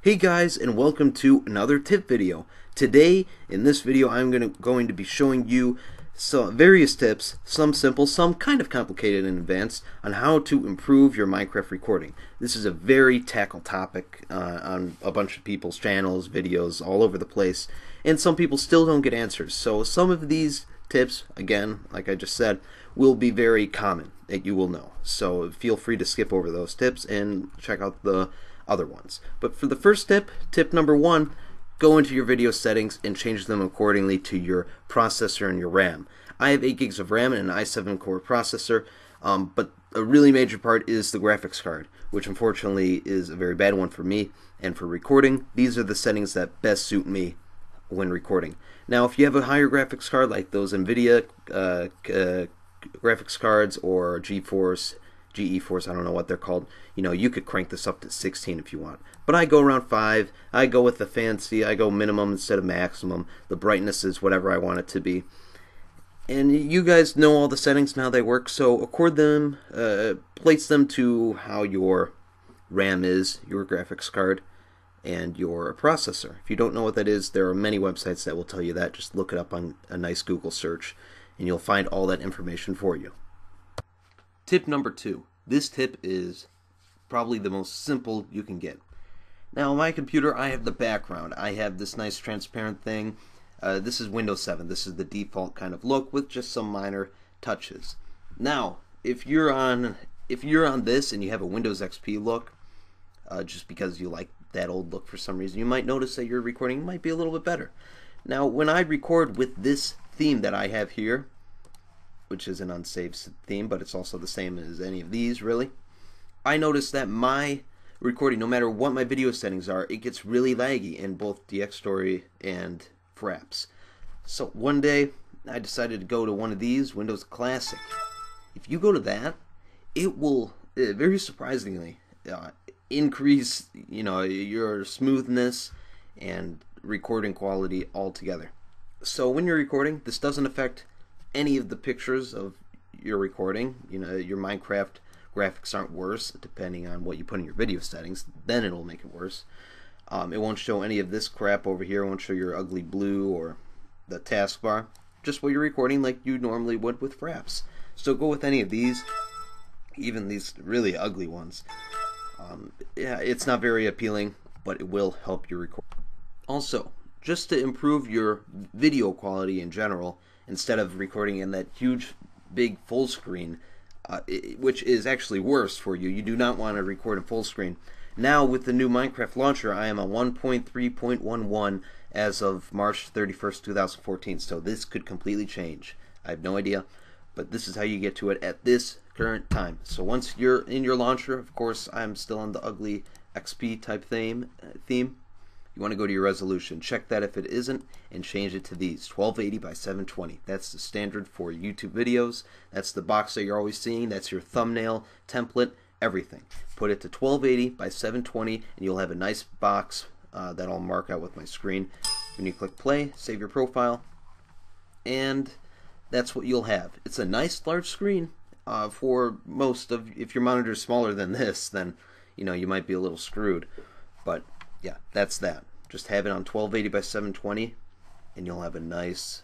Hey guys, and welcome to another tip video. Today, in this video, I'm going to be showing you some various tips, some simple, some kind of complicated and advanced, on how to improve your Minecraft recording. This is a very tackled topic on a bunch of people's channels, videos, all over the place, and some people still don't get answers. So some of these tips, again, like I just said, will be very common that you will know. So feel free to skip over those tips and check out the other ones. But for the first tip, tip number one, go into your video settings and change them accordingly to your processor and your RAM. I have 8 gigs of RAM and an i7 core processor, but a really major part is the graphics card, which unfortunately is a very bad one for me. And for recording, these are the settings that best suit me when recording. Now, if you have a higher graphics card like those NVIDIA graphics cards or GeForce, I don't know what they're called, you could crank this up to 16 if you want. But I go around 5. I go with the fancy. I go minimum instead of maximum. The brightness is whatever I want it to be. And you guys know all the settings and how they work, so accord them, place them to how your RAM is, your graphics card, and your processor. If you don't know what that is, there are many websites that will tell you that. Just look it up on a nice Google search, and you'll find all that information for you. Tip number 2. This tip is probably the most simple you can get. Now, on my computer, I have the background. I have this nice transparent thing. This is Windows 7. This is the default kind of look with just some minor touches. Now, if you're on this and you have a Windows XP look, just because you like that old look for some reason, you might notice that your recording might be a little bit better. Now, when I record with this theme that I have here, which is an unsaved theme, but it's also the same as any of these, really, I notice that my recording, no matter what my video settings are, it gets really laggy in both dxtory and fraps. So one day, I decided to go to one of these, Windows Classic. If you go to that, it will, very surprisingly, increase, your smoothness and recording quality altogether. So when you're recording, this doesn't affect any of the pictures of your recording. Your Minecraft graphics aren't worse, depending on what you put in your video settings. Then it'll make it worse. It won't show any of this crap over here. It won't show your ugly blue or the taskbar. Just what you're recording like you normally would with fraps. So go with any of these, even these really ugly ones. Yeah, it's not very appealing, but it will help you record. Also, just to improve your video quality in general, instead of recording in that huge, big full screen, which is actually worse for you. You do not want to record in full screen. Now, with the new Minecraft launcher, I am on 1.3.11 as of March 31st, 2014, so this could completely change. I have no idea, but this is how you get to it at this current time. So once you're in your launcher, of course, I'm still on the ugly XP type theme. You want to go to your resolution, check that if it isn't, and change it to these 1280 by 720. That's the standard for YouTube videos. That's the box that you're always seeing. That's your thumbnail, template, everything. Put it to 1280 by 720, and you'll have a nice box that I'll mark out with my screen. When you click play, save your profile, and that's what you'll have. It's a nice large screen for most of. If your monitor is smaller than this, then you might be a little screwed. But yeah, that's that. Just have it on 1280 by 720, and you'll have a nice,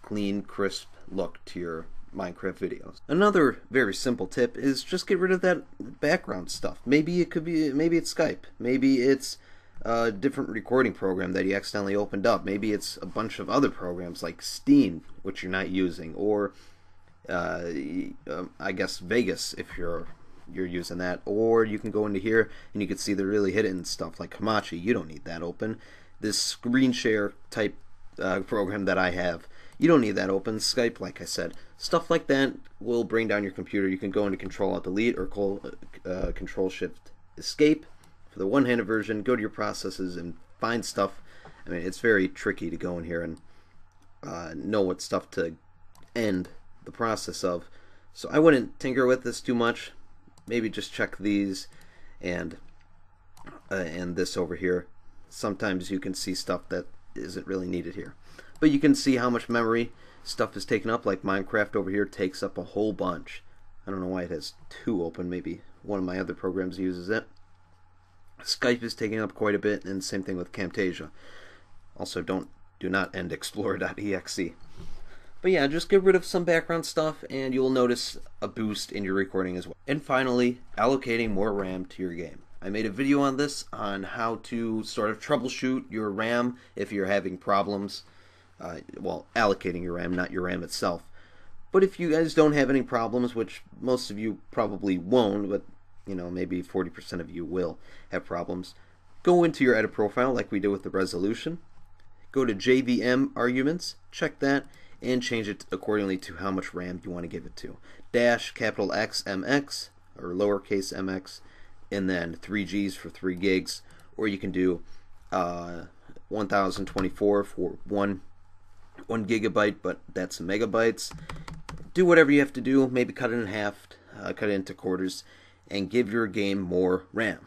clean, crisp look to your Minecraft videos. Another very simple tip is just get rid of that background stuff. Maybe it's Skype. Maybe it's a different recording program that you accidentally opened up. Maybe it's a bunch of other programs like Steam, which you're not using, or I guess Vegas if you're using that, or you can go into here and you can see the really hidden stuff like Hamachi. You don't need that open. This screen share type program that I have, you don't need that open. Skype, like I said, stuff like that will bring down your computer. You can go into Control-Alt-Delete or Control-Shift-Escape for the one-handed version. Go to your processes and find stuff. I mean, it's very tricky to go in here and know what stuff to end the process of. So I wouldn't tinker with this too much. Maybe just check these and this over here. Sometimes you can see stuff that isn't really needed here. But you can see how much memory stuff is taken up, like Minecraft over here takes up a whole bunch. I don't know why it has 2 open. Maybe one of my other programs uses it. Skype is taking up quite a bit, and same thing with Camtasia. Also, do not end Explorer.exe. But yeah, just get rid of some background stuff and you'll notice a boost in your recording as well. And finally, allocating more RAM to your game. I made a video on this, on how to sort of troubleshoot your RAM if you're having problems. Well, allocating your RAM, not your RAM itself. But if you guys don't have any problems, which most of you probably won't, but you know, maybe 40% of you will have problems, go into your edit profile like we did with the resolution. Go to JVM arguments, check that, and change it accordingly to how much RAM you want to give it to. Dash capital X MX, or lowercase mx, and then 3 Gs for 3 gigs, or you can do 1024 for 1 gigabyte, but that's megabytes. Do whatever you have to do, maybe cut it in half, cut it into quarters, and give your game more RAM.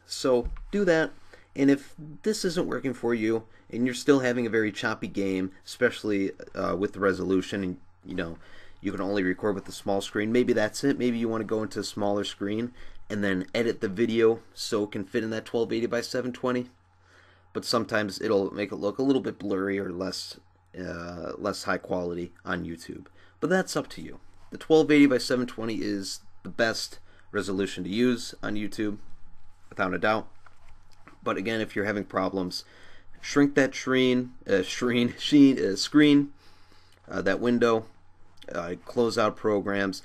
So do that, and if this isn't working for you, and you're still having a very choppy game, especially with the resolution, and you know, you can only record with the small screen, maybe that's it. Maybe you want to go into a smaller screen and then edit the video so it can fit in that 1280 by 720. But sometimes it'll make it look a little bit blurry or less high quality on YouTube. But that's up to you. The 1280 by 720 is the best resolution to use on YouTube, without a doubt. But again, if you're having problems, shrink that screen, that window, close out programs,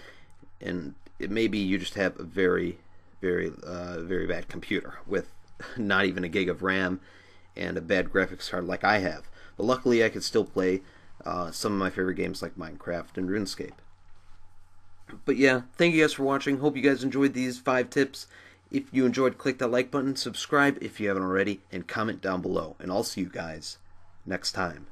and it may be you just have a very bad computer with not even a gig of RAM and a bad graphics card like I have. But luckily I could still play some of my favorite games like Minecraft and RuneScape. But yeah, thank you guys for watching. Hope you guys enjoyed these 5 tips. If you enjoyed, click that like button, subscribe if you haven't already, and comment down below. And I'll see you guys next time.